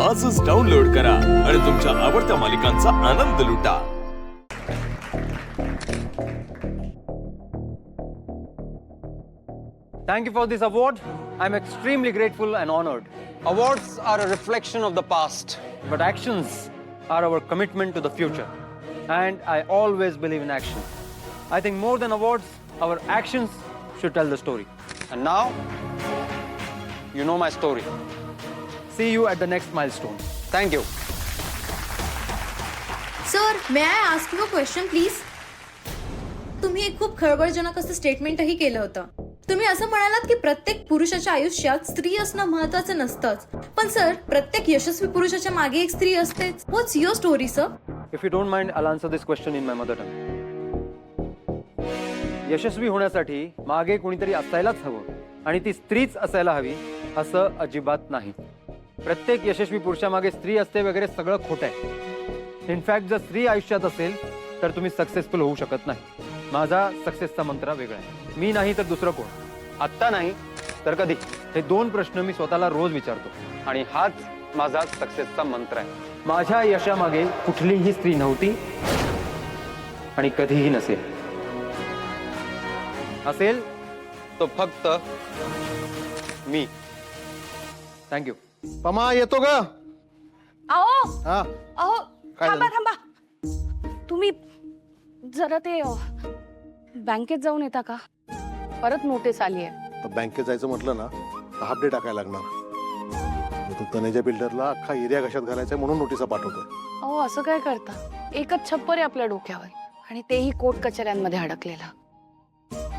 आजच डाउनलोड करा आणि तुमच्या आवडत्या मालिकांचा आनंद लुटा. Thank you for this award. I'm extremely grateful and honored. Awards are a reflection of the past. But actions are our commitment to the future. And I always believe in action. I think more than awards, our actions should tell the story. And now, you know my story. See you at the next milestone. Thank you. Sir, may I ask you a question, please? तुम्ही एक खूप खळबळजनक असं स्टेटमेंटही केलं होतं. तुम्ही असं म्हणालात की प्रत्येक पुरुषाच्या आयुष्यात स्त्री असणं महत्त्वाचं नसतंच. पण सर, प्रत्येक यशस्वी पुरुषाच्या मागे एक स्त्री असतेच. What's your story, sir? If you don't mind, I'll answer this question in my mother tongue. यशस्वी होण्यासाठी मागे कोणीतरी असायलाच हवं आणि ती स्त्रीच असायला हवी असं अजिबात नाही. प्रत्येक यशस्वी पुरुषामागे स्त्री असते वगैरे सगळं खोटं आहे. इनफॅक्ट जर स्त्री आयुष्यात असेल तर तुम्ही सक्सेसफुल होऊ शकत नाही. माझा सक्सेसचा मंत्र वेगळा आहे. मी नाही तर दुसरं कोण? आत्ता नाही तर कधी? हे दोन प्रश्न मी स्वतःला रोज विचारतो. आणि हाच माझा सक्सेसचा मंत्र आहे. माझ्या यशामागे कुठलीही स्त्री नव्हती आणि कधीही नसेल. असेल तो फक्त मी. थँक्यू. पमा येतो ग. अहो हा अहो काय थांबा झालं? थांबा तुम्ही जरा ते बँकेत जाऊन येता का? परत नोटीस आली आहे. तर बँकेत जायचं म्हटलं ना तर हाफ डे टाकायला लागणार. तू तनेजा बिल्डरला अख्खा एरिया कशात घालायचा म्हणून नोटिसा पाठवतोय. अहो असं काय करता? एकच छप्पर आहे आपल्या डोक्यावर आणि तेही कोर्ट कचऱ्यांमध्ये अडकलेला.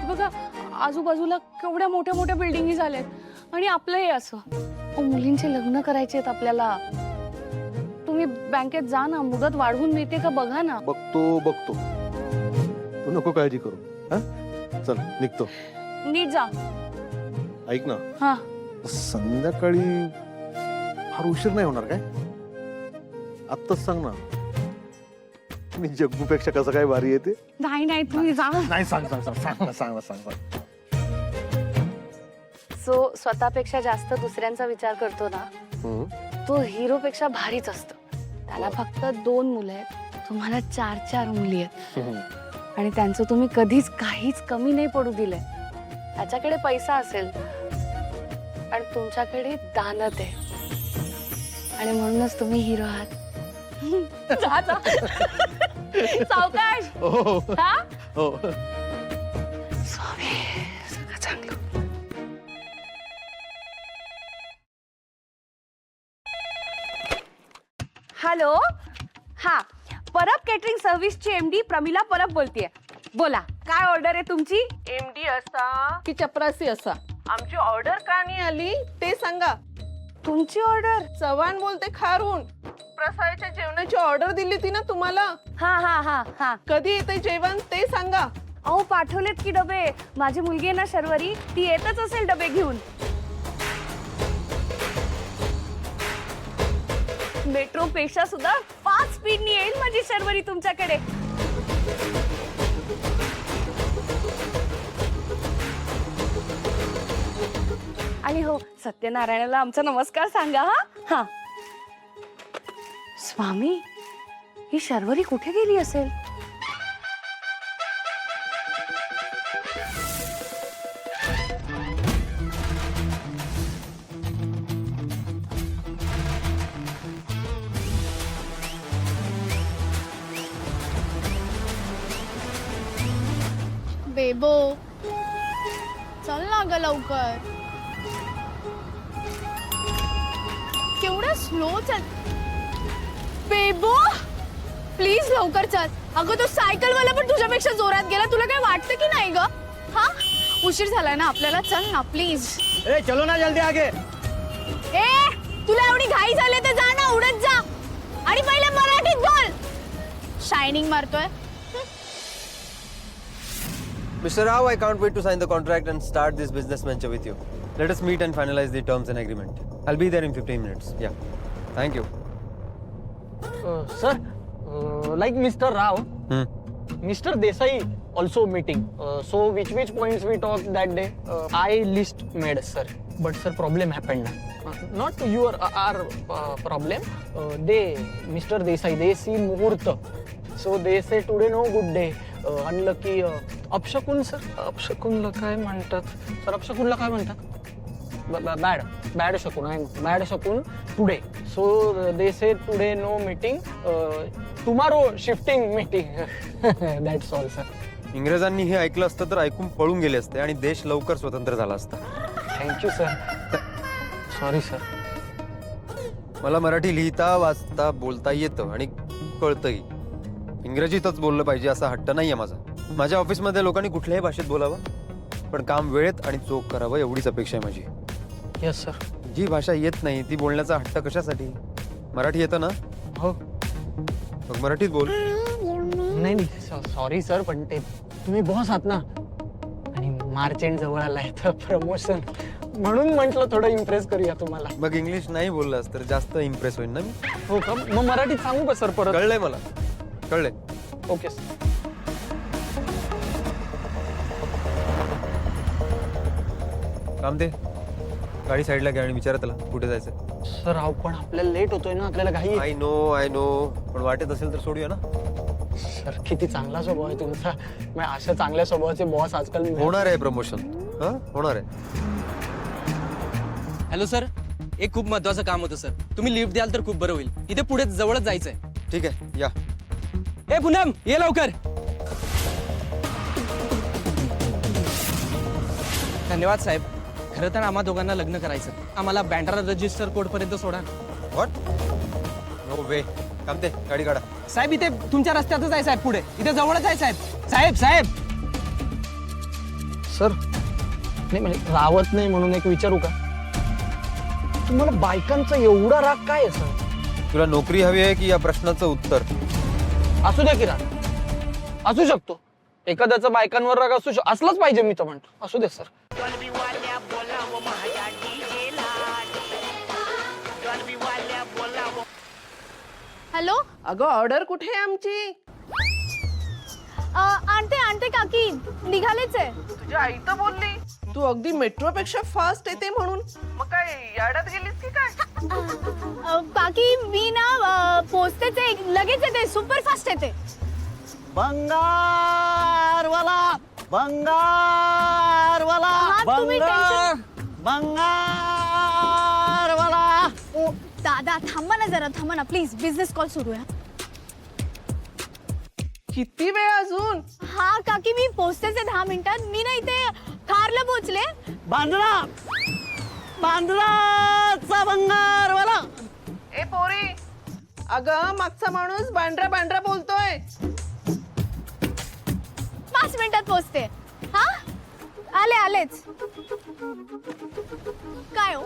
बघा आजूबाजूला केवढ्या मोठ्या मोठ्या बिल्डिंगी झाल्यात आणि आपलं हे असं. मुलींचे लग्न करायचे आहेत आपल्याला. तुम्ही बँकेत जा ना, मुदत वाढवून मिळते का बघा ना. बघतो तू नको काळजी करू. हा चल निघतो. नीट जा. ऐक ना, हा संध्याकाळी फार उशीर नाही होणार काय? आत्ताच सांग ना. मी जग्गूपेक्षा कसं काय भारी येते? नाही नाही तुम्ही जा. नाही सांग. जो स्वतःपेक्षा जास्त दुसऱ्यांचा विचार करतो ना, तो हिरोपेक्षा भारीच असतो. त्याला फक्त 2 मुलं आहेत, तुम्हाला 4 मुली आहेत आणि त्यांचं तुम्ही कधीच काहीच कमी नाही पडू दिलंय. त्याच्याकडे पैसा असेल आणि तुमच्याकडे दानत आहे आणि म्हणूनच तुम्ही हिरो आहात. जा, जा. सावकाश. हा? हो. स्वामी सगळं चांगलं. हॅलो, हा परब केटरिंग सर्व्हिसची एमडी प्रमिला परब बोलतेय. बोला काय ऑर्डर आहे तुमची? एमडी असा की चपरासी असा? आमची ऑर्डर का नाही आली ते सांगा. तुमची ऑर्डर? चव्हाण बोलते खारून. प्रसादाच्या जेवणाची ऑर्डर दिली होती ना तुम्हाला. हा हा हा हा. कधी येते जेवण ते सांगा. अहो पाठवलेत की डबे. माझी मुलगी आहे ना शर्वरी, ती येतच असेल डबे घेऊन. मेट्रो पेक्षा सुद्धा फास्ट स्पीडनी येईल माझी शर्वरी तुमच्याकडे. आणि हो, सत्यनारायणाला आमचा नमस्कार सांगा. हा हा. स्वामी, ही शर्वरी कुठे गेली असेल? बेबो चल ना ग लवकर. केवढं स्लो चल. बेबो प्लीज लवकर चल. अगं तो सायकल वाला पण तुझ्यापेक्षा जोरात गेला. तुला काय वाटतं की नाही ग? हा उशीर झालाय ना आपल्याला. चल ना प्लीज. ए चलो ना जल्दी आगे. ए तुला एवढी घाई झाली तर जा ना, उडत जा आणि पहिले मराठीत बोल. शायनिंग मारतोय. Mr. Rao, I can't wait to sign the contract and start this business venture with you. Let us meet and finalize the terms and agreement. I'll be there in 15 minutes. Yeah. Thank you. Sir, like Mr. Rao, Mr. Desai also meeting. So which points we talked that day? I list made, sir. but sir, problem happened. Not your our problem. They, Mr. Desai, they see muhurta. So they say today no good day. Unlucky. अपशकुन sir, अपशकुनला काय म्हणतात? Sir, अपशकुनला काय म्हणतात? Bad शकून आहे. Bad शकून today. So they say today no meeting. Tomorrow shifting meeting. That's all, sir. इंग्रजांनी हे ऐकलं असतं तर ऐकून पळून गेले असते आणि देश लवकर स्वतंत्र झाला असता. Thank you sir. Sorry sir. मला मराठी लिहिता वाचता बोलता येतं आणि कळतंही. इंग्रजीतच बोललं पाहिजे असा हट्ट नाहीये माझा. माझ्या ऑफिसमध्ये लोकांनी कुठल्याही भाषेत बोलावं पण काम वेळेत आणि चोख करावं एवढीच अपेक्षा आहे माझी. Yes sir. जी भाषा येत नाही ती बोलण्याचा हट्ट कशासाठी? मराठी येतं ना? हो. मग मराठीत बोल. नाही सॉरी सर, पण ते तुम्ही बॉस आहात ना आणि मार्च एंड जवळ आलाय तर प्रमोशन म्हणून म्हटलं थोडं इम्प्रेस करूया तुम्हाला. मग इंग्लिश नाही बोललास तर जास्त इम्प्रेस होईल ना मी. हो का? मग मराठीत सांगू का सर परत? कळलंय मला, कळलंय. Okay sir. काम दे, गाडी साईडला घ्या आणि विचारा त्याला कुठे जायचं. सर अहो पण आपल्याला लेट होतोय ना, आपल्याला घाई आहे. आय नो पण वाटत असेल तर सोडूया ना. सर किती चांगला स्वभाव आहे तुमचा. मग अशा चांगल्या स्वभावाचे बॉस आजकाल होणार आहे प्रमोशन. होणार आहे. हॅलो सर, एक खूप महत्वाचं काम होतं सर. तुम्ही लिफ्ट द्याल तर खूप बरं होईल. इथे पुढे जवळच जायचंय. ठीक आहे, या. ए पूनम, ये लवकर. धन्यवाद साहेब. खरं तर आम्हा दोघांना लग्न करायचं. आम्हाला बँड्रा रजिस्टर कोड पर्यंत सोडा. व्हॉट? नो वे. काम दे, गाडी काढा. साहेब इथे तुमच्या रस्त्यातच आहे साहेब, पुढे इथे जवळच आहे साहेब. साहेब साहेब सर नाही म्हणजे रावत नाही म्हणून एक विचारू का? तुम्हाला बायकांचा एवढा राग काय आहे सर? तुला नोकरी हवी आहे की या प्रश्नाचं उत्तर? असू द्या की राग, असू शकतो. एखाद्याचा बायकांवर राग असलाच पाहिजे मी तर म्हणतो. असू दे सर. हॅलो. अगं ऑर्डर कुठे आहे आमची? आणते काकी, निघालेच आहे. तुझी आई तर बोलली तू अगदी मेट्रो पेक्षा फास्ट येते म्हणून. मग काय यार्डात गेलीस की काय? काकी मी ना पोचतेच आहे, लगेच येते, सुपर फास्ट येते. बंगारवाला हा, तुम्ही tension- बंगारवाला. ओ दादा थांबा ना प्लीज, बिझनेस कॉल सुरू आहे. किती वेळ अजून? हा काकी मी पोचतेच आहे 10 मिनिटात. मी ना इथे कारला पोचले. बांद्राचा बंगारवाला. ए पोरी, अगं मागचा माणूस बांड्रा बोलतोय. 5 मिनिटात पोचते. हा आलेच. काय हो,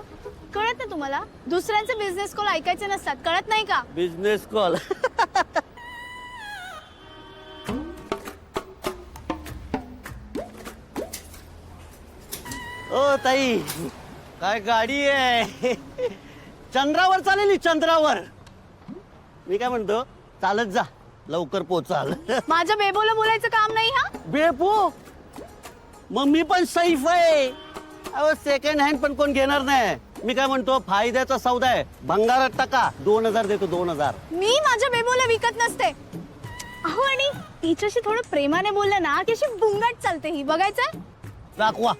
कळत नाही तुम्हाला? दुसऱ्यांचे बिझनेस कॉल ऐकायचे नसतात, कळत नाही का? Business call. ओ ताई, काय गाडी आहे? चंद्रावर चालेल, चंद्रावर. मी काय म्हणतो, चालत जा, लवकर पोचाल. माझ्या बेबोला बोलायचं काम नाही. हा बेपो, मग मी पण सैफ आहे. अहो सेकंड हँड पण कोण घेणार नाही. मी काय म्हणतो, फायद्याचा सौदा आहे. भंगारात टाका, 2000 देतो. 2000. मी माझ्या बेबोला विकत नसते. अहो आणि तिच्याशी थोडं प्रेमाने बोललं ना की अशी बुंगाट चालते. ही बघायचं दाखवा.